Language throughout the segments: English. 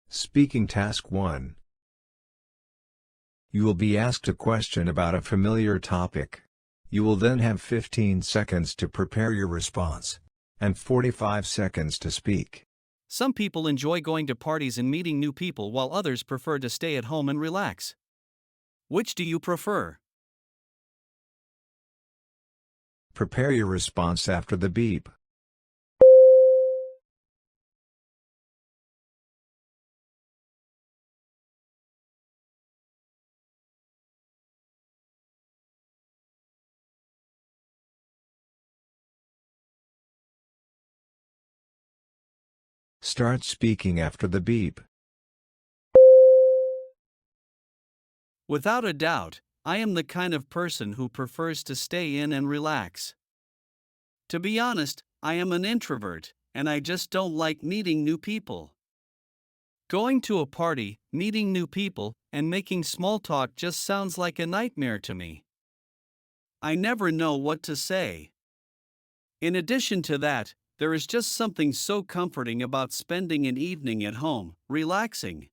Speaking Task 1. You will be asked a question about a familiar topic. You will then have 15 seconds to prepare your response, and 45 seconds to speak. Some people enjoy going to parties and meeting new people while others prefer to stay at home and relax. Which do you prefer? Prepare your response after the beep. Start speaking after the beep. Without a doubt, I am the kind of person who prefers to stay in and relax. To be honest, I am an introvert, and I just don't like meeting new people. Going to a party, meeting new people, and making small talk just sounds like a nightmare to me. I never know what to say. In addition to that, there is just something so comforting about spending an evening at home, relaxing.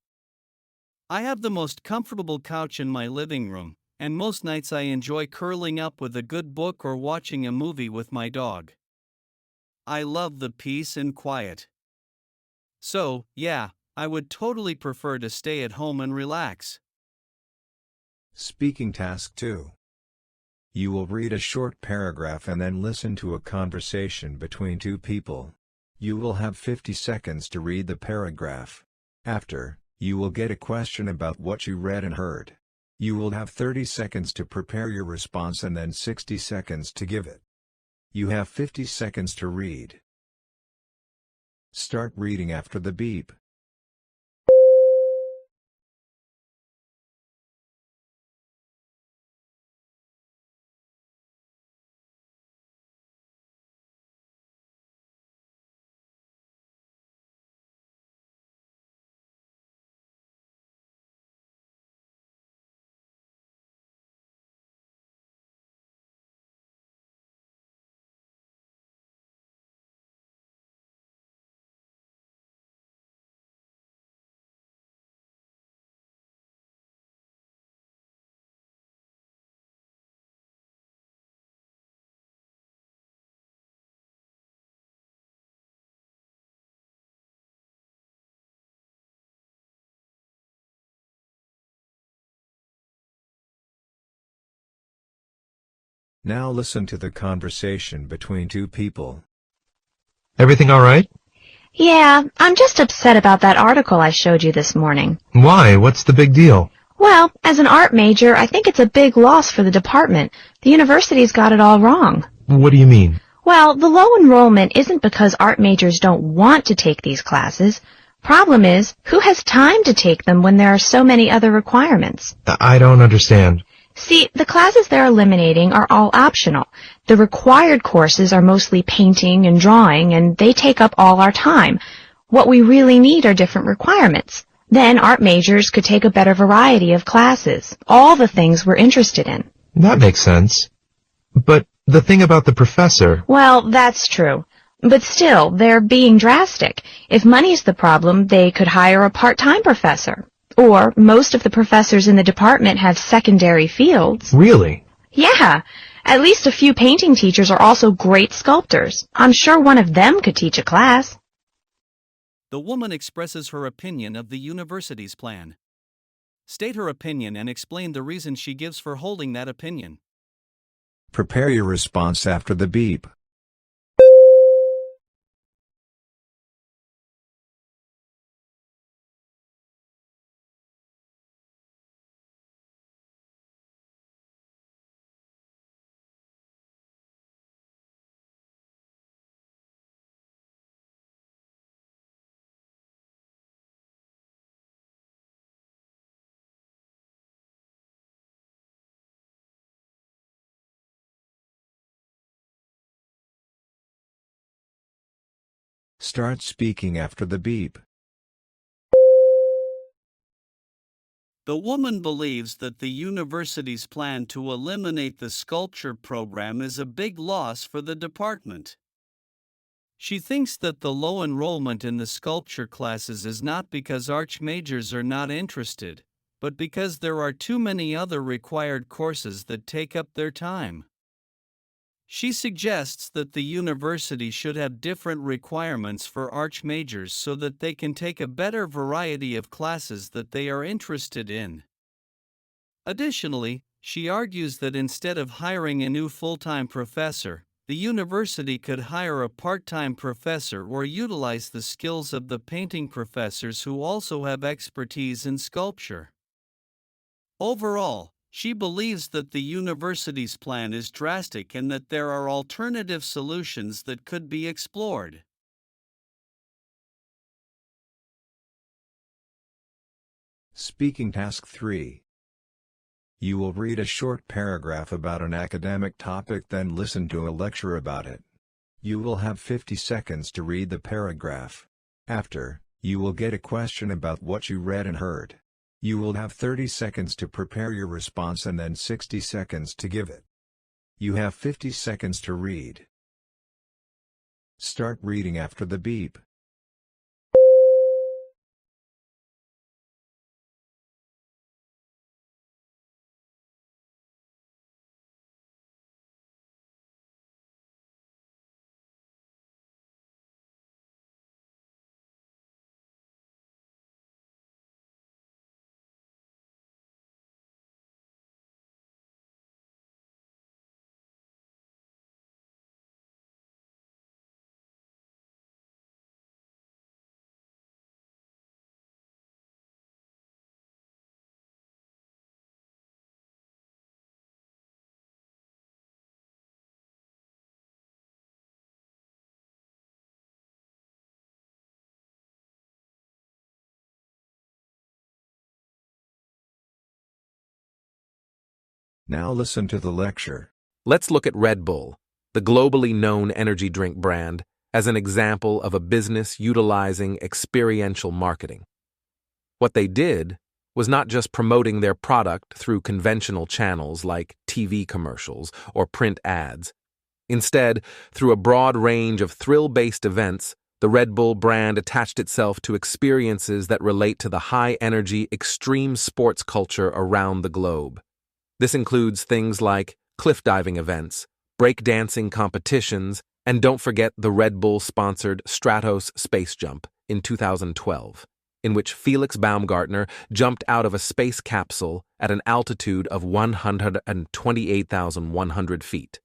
I have the most comfortable couch in my living room, and most nights I enjoy curling up with a good book or watching a movie with my dog. I love the peace and quiet. So, yeah, I would totally prefer to stay at home and relax. Speaking Task 2. You will read a short paragraph and then listen to a conversation between two people. You will have 50 seconds to read the paragraph. After, you will get a question about what you read and heard. You will have 30 seconds to prepare your response and then 60 seconds to give it. You have 50 seconds to read. Start reading after the beep. Now listen to the conversation between two people. Everything all right? Yeah, I'm just upset about that article I showed you this morning. Why? What's the big deal? Well, as an art major, I think it's a big loss for the department. The university's got it all wrong. What do you mean? Well, the low enrollment isn't because art majors don't want to take these classes. Problem is, who has time to take them when there are so many other requirements? I don't understand. See, the classes they're eliminating are all optional. The required courses are mostly painting and drawing, and they take up all our time. What we really need are different requirements. Then art majors could take a better variety of classes, all the things we're interested in. That makes sense. But the thing about the professor... Well, that's true. But still, they're being drastic. If money's the problem, they could hire a part-time professor. Or most of the professors in the department have secondary fields. Really? Yeah. At least a few painting teachers are also great sculptors. I'm sure one of them could teach a class. The woman expresses her opinion of the university's plan. State her opinion and explain the reason she gives for holding that opinion. Prepare your response after the beep. Start speaking after the beep. The woman believes that the university's plan to eliminate the sculpture program is a big loss for the department. She thinks that the low enrollment in the sculpture classes is not because arch majors are not interested, but because there are too many other required courses that take up their time. She suggests that the university should have different requirements for arch majors so that they can take a better variety of classes that they are interested in. Additionally, she argues that instead of hiring a new full-time professor, the university could hire a part-time professor or utilize the skills of the painting professors who also have expertise in sculpture. Overall, she believes that the university's plan is drastic and that there are alternative solutions that could be explored. Speaking Task 3. You will read a short paragraph about an academic topic, then listen to a lecture about it. You will have 50 seconds to read the paragraph. After, you will get a question about what you read and heard. You will have 30 seconds to prepare your response and then 60 seconds to give it. You have 50 seconds to read. Start reading after the beep. Now listen to the lecture. Let's look at Red Bull, the globally known energy drink brand, as an example of a business utilizing experiential marketing. What they did was not just promoting their product through conventional channels like TV commercials or print ads. Instead, through a broad range of thrill-based events, the Red Bull brand attached itself to experiences that relate to the high-energy, extreme sports culture around the globe. This includes things like cliff diving events, breakdancing competitions, and don't forget the Red Bull-sponsored Stratos space jump in 2012, in which Felix Baumgartner jumped out of a space capsule at an altitude of 128,100 feet.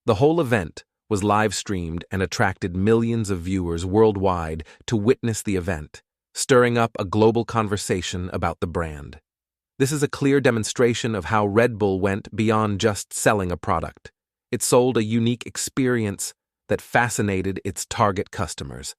The whole event was live-streamed and attracted millions of viewers worldwide to witness the event, stirring up a global conversation about the brand. This is a clear demonstration of how Red Bull went beyond just selling a product. It sold a unique experience that fascinated its target customers.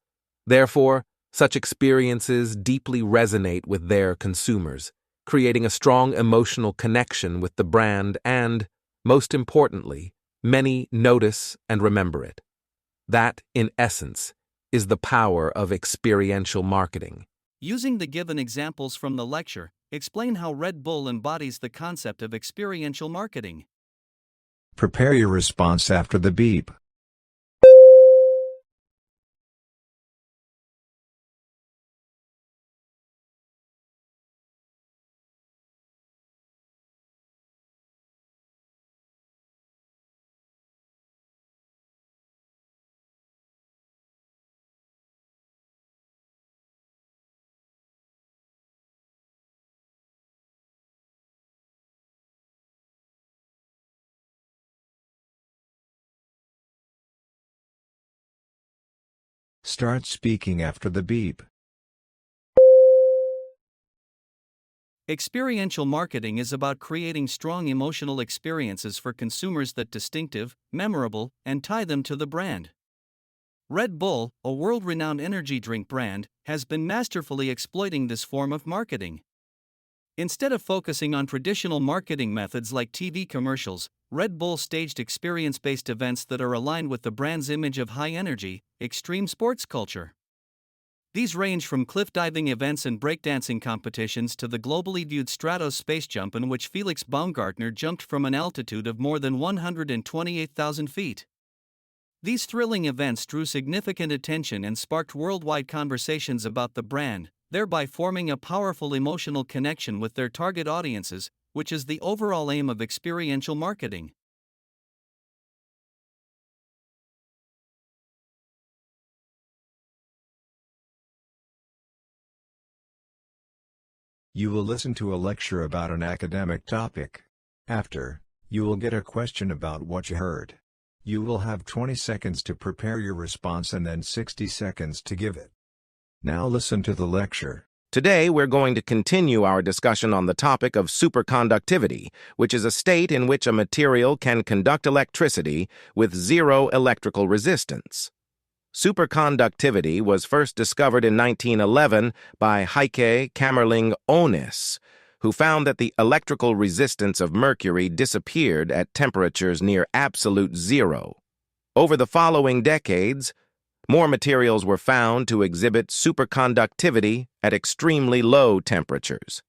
Therefore, such experiences deeply resonate with their consumers, creating a strong emotional connection with the brand and, most importantly, many notice and remember it. That, in essence, is the power of experiential marketing. Using the given examples from the lecture, explain how Red Bull embodies the concept of experiential marketing. Prepare your response after the beep. Start speaking after the beep. Experiential marketing is about creating strong emotional experiences for consumers that distinctive, memorable, and tie them to the brand. Red Bull, a world-renowned energy drink brand, has been masterfully exploiting this form of marketing. Instead of focusing on traditional marketing methods like TV commercials, Red Bull staged experience-based events that are aligned with the brand's image of high-energy, extreme sports culture. These range from cliff diving events and breakdancing competitions to the globally viewed Stratos space jump in which Felix Baumgartner jumped from an altitude of more than 128,000 feet. These thrilling events drew significant attention and sparked worldwide conversations about the brand, thereby forming a powerful emotional connection with their target audiences, which is the overall aim of experiential marketing. You will listen to a lecture about an academic topic. After, you will get a question about what you heard. You will have 20 seconds to prepare your response and then 60 seconds to give it. Now listen to the lecture. Today, we're going to continue our discussion on the topic of superconductivity, which is a state in which a material can conduct electricity with zero electrical resistance. Superconductivity was first discovered in 1911 by Heike Kamerlingh-Onnes, who found that the electrical resistance of mercury disappeared at temperatures near absolute zero. Over the following decades, more materials were found to exhibit superconductivity at extremely low temperatures.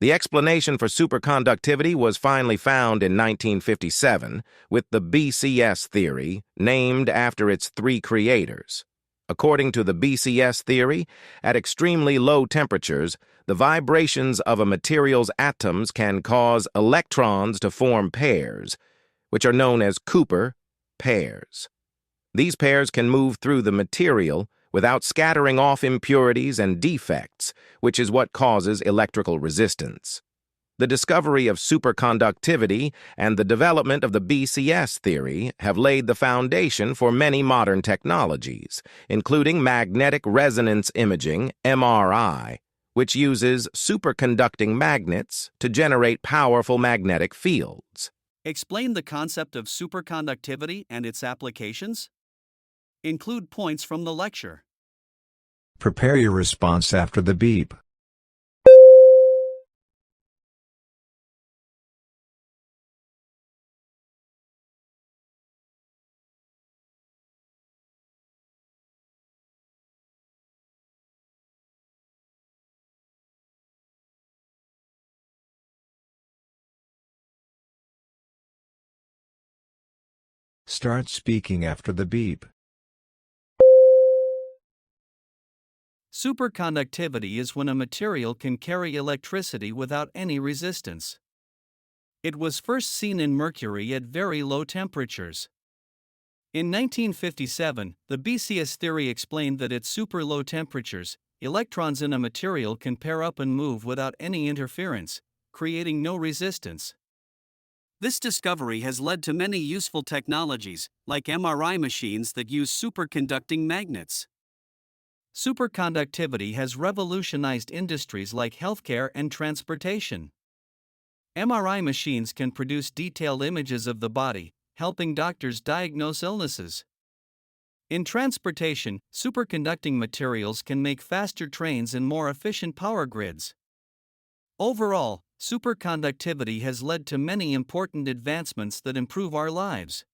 The explanation for superconductivity was finally found in 1957 with the BCS theory, named after its three creators. According to the BCS theory, at extremely low temperatures, the vibrations of a material's atoms can cause electrons to form pairs, which are known as Cooper pairs. These pairs can move through the material without scattering off impurities and defects, which is what causes electrical resistance. The discovery of superconductivity and the development of the BCS theory have laid the foundation for many modern technologies, including magnetic resonance imaging, MRI, which uses superconducting magnets to generate powerful magnetic fields. Explain the concept of superconductivity and its applications. Include points from the lecture. Prepare your response after the beep. Start speaking after the beep. Superconductivity is when a material can carry electricity without any resistance. It was first seen in mercury at very low temperatures. In 1957, the BCS theory explained that at super low temperatures, electrons in a material can pair up and move without any interference, creating no resistance. This discovery has led to many useful technologies, like MRI machines that use superconducting magnets. Superconductivity has revolutionized industries like healthcare and transportation. MRI machines can produce detailed images of the body, helping doctors diagnose illnesses. In transportation, superconducting materials can make faster trains and more efficient power grids. Overall, superconductivity has led to many important advancements that improve our lives.